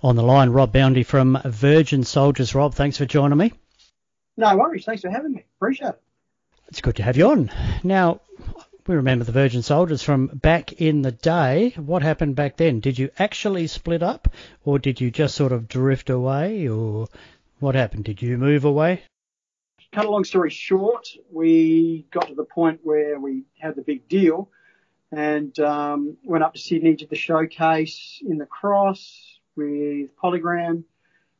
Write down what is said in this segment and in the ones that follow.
On the line, Rob Boundy from Virgin Soldiers. Rob, thanks for joining me. No worries. Thanks for having me. Appreciate it. It's good to have you on. Now, we remember the Virgin Soldiers from back in the day. What happened back then? Did you actually split up, or did you just sort of drift away, or what happened? Did you move away? Cut a long story short, we got to the point where we had the big deal and went up to Sydney, did the showcase in the Cross with Polygram,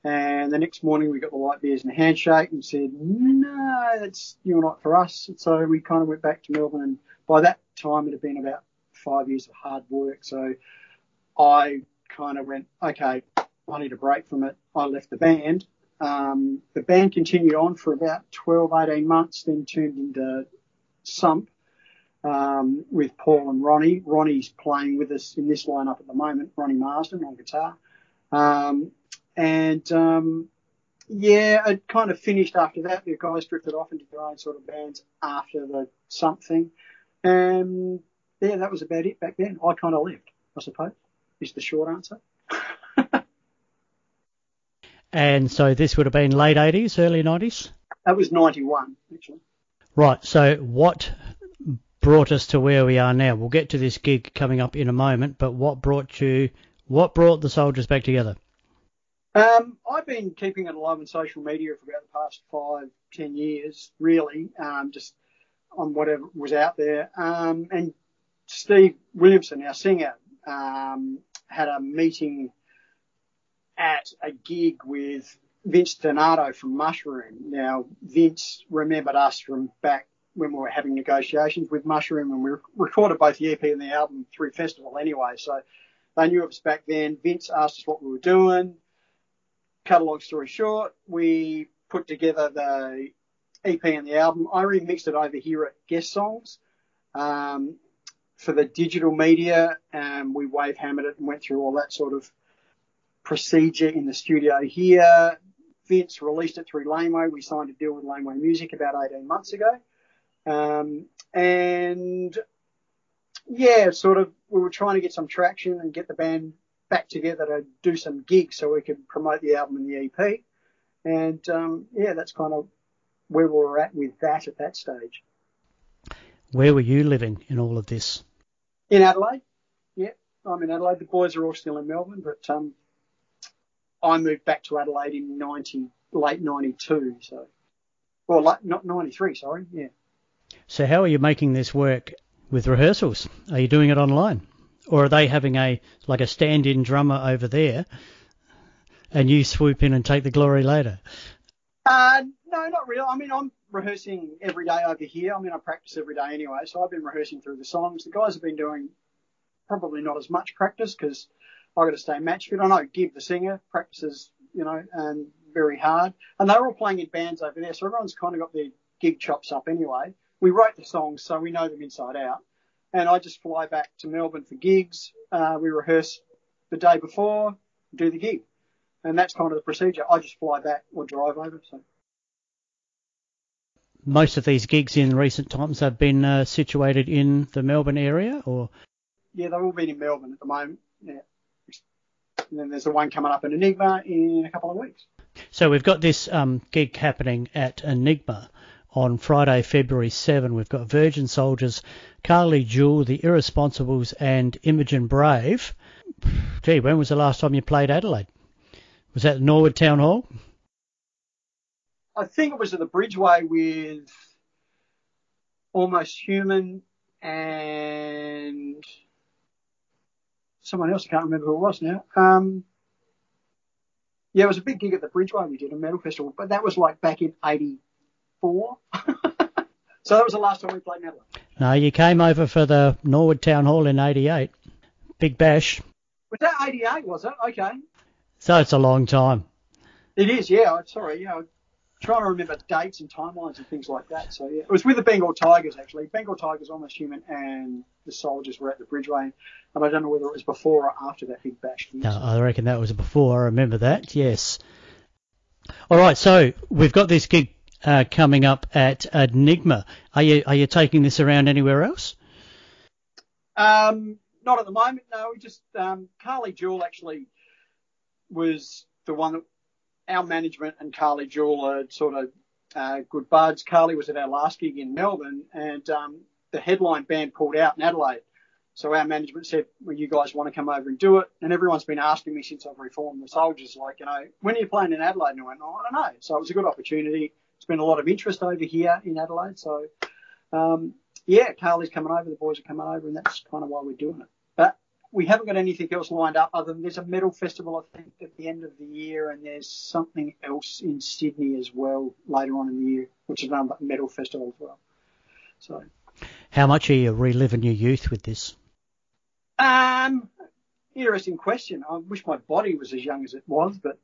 and the next morning we got the light beers and a handshake and said, no, you're not for us. So we kind of went back to Melbourne, and by that time it had been about 5 years of hard work. So I kind of went, okay, I need a break from it. I left the band. The band continued on for about 12, 18 months, then turned into Sump with Paul and Ronnie. Ronnie's playing with us in this lineup at the moment, Ronnie Marsden on guitar. It kind of finished after that. The guys drifted off into their own sort of bands after the Sump thing. And, yeah, that was about it back then. I kind of left, I suppose, is the short answer. And so this would have been late 80s, early 90s? That was 91, actually. Right, so what brought us to where we are now? We'll get to this gig coming up in a moment, but what brought the Soldiers back together? I've been keeping it alive on social media for about the past 5-10 years, really, just on whatever was out there. And Steve Williamson, our singer, had a meeting at a gig with Vince Donato from Mushroom. Now, Vince remembered us from back when we were having negotiations with Mushroom, and we recorded both the EP and the album through festival anyway, so they knew of us back then. Vince asked us what we were doing. Cut a long story short, we put together the EP and the album. I remixed it over here at Guest Songs for the digital media, and we wave hammered it and went through all that sort of procedure in the studio here. Vince released it through Laneway. We signed a deal with Laneway Music about 18 months ago. We were trying to get some traction and get the band back together to do some gigs so we could promote the album and the EP. And, that's kind of where we were at with that at that stage. Where were you living in all of this? In Adelaide. Yeah, I'm in Adelaide. The boys are all still in Melbourne, but I moved back to Adelaide in late 92, not 93, sorry, yeah. So how are you making this work with Rehearsals? Are you doing it online? Or are they having a stand-in drummer over there and you swoop in and take the glory later? No, not really. I mean, I'm rehearsing every day over here. I mean, I practice every day anyway, so I've been rehearsing through the songs. The guys have been doing probably not as much practice because I've got to stay match fit. I know Gibb, the singer, practices, and very hard. And they're all playing in bands over there, so everyone's kind of got their gig chops up anyway. We wrote the songs, so we know them inside out. And I just fly back to Melbourne for gigs. We rehearse the day before, do the gig. And that's kind of the procedure. I just fly back or drive over. So most of these gigs in recent times have been situated in the Melbourne area, or? Yeah, they've all been in Melbourne at the moment, yeah. And then there's the one coming up in Enigma in a couple of weeks. So we've got this gig happening at Enigma on Friday, February 7. We've got Virgin Soldiers, Carly Jewell, The Irresponsibles and Imogen Brave. Gee, when was the last time you played Adelaide? Was that Norwood Town Hall? I think it was at the Bridgeway with Almost Human and someone else. I can't remember who it was now. It was a big gig at the Bridgeway we did, a metal festival, but that was like back in 84. So that was the last time we played Adelaide. No, you came over for the Norwood Town Hall in 88. Big bash. Was that 88, was it? Okay. So it's a long time. It is, yeah. Sorry, I'm trying to remember dates and timelines and things like that. So, yeah. It was with the Bengal Tigers, actually. Bengal Tigers, Almost Human, and the Soldiers were at the Bridgeway. And I don't know whether it was before or after that big bash. No, I reckon that was before. I remember that, yes. All right, so we've got this gig coming up at Enigma. Are you taking this around anywhere else? Not at the moment, no. We just Carly Jewell actually was the one that our management and Carly Jewell are sort of good buds. Carly was at our last gig in Melbourne, and the headline band pulled out in Adelaide. So our management said, well, you guys want to come over and do it? And everyone's been asking me since I've reformed the Soldiers, like, when are you playing in Adelaide? And I went, I don't know. So it was a good opportunity. There's been a lot of interest over here in Adelaide. So, Carly's coming over, the boys are coming over, and that's kind of why we're doing it. But we haven't got anything else lined up other than there's a metal festival, I think, at the end of the year, and there's something else in Sydney as well later on in the year, which is another metal festival as well. So, how much are you reliving your youth with this? Interesting question. I wish my body was as young as it was, but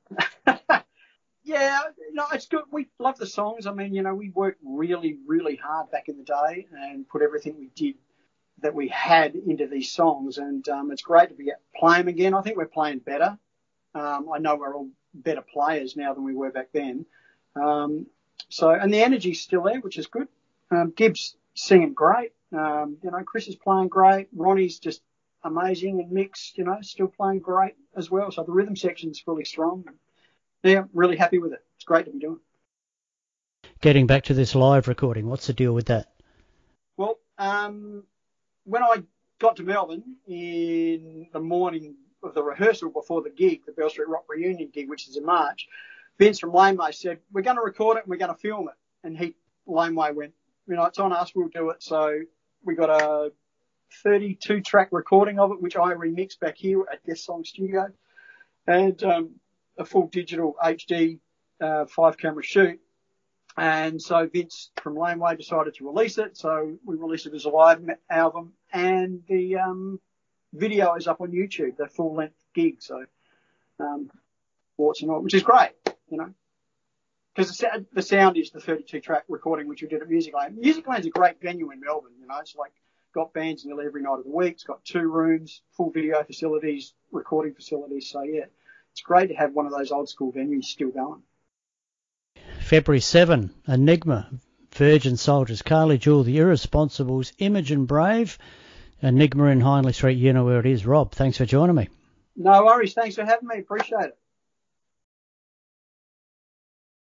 it's good. We love the songs. I mean, we worked really, really hard back in the day and put everything we did that we had into these songs, and it's great to be playing again. I think we're playing better. I know we're all better players now than we were back then. And the energy's still there, which is good. Gibbs singing great. Chris is playing great. Ronnie's just amazing, and Mick's, still playing great as well. So the rhythm section's really strong. Yeah, really happy with it. It's great to be doing. Getting back to this live recording, what's the deal with that? Well, when I got to Melbourne in the morning of the rehearsal before the gig, the Bell Street Rock reunion gig, which is in March, Vince from Laneway said, we're going to record it and we're going to film it. And Laneway went, it's on us, we'll do it. So we got a 32-track recording of it, which I remixed back here at Guest Song Studio, and a full digital HD 5-camera shoot. And so Vince from Laneway decided to release it. So we released it as a live album, and the video is up on YouTube, the full-length gig. So, which is great, because the sound is the 32-track recording, which we did at Musicland. Musicland's a great venue in Melbourne, It's like got bands nearly every night of the week. It's got 2 rooms, full video facilities, recording facilities. So, yeah, it's great to have one of those old-school venues still going. February 7, Enigma, Virgin Soldiers, Carly Jewell, The Irresponsibles, Imogen Brave, Enigma in Hindley Street. You know where it is. Rob, thanks for joining me. No worries. Thanks for having me. Appreciate it.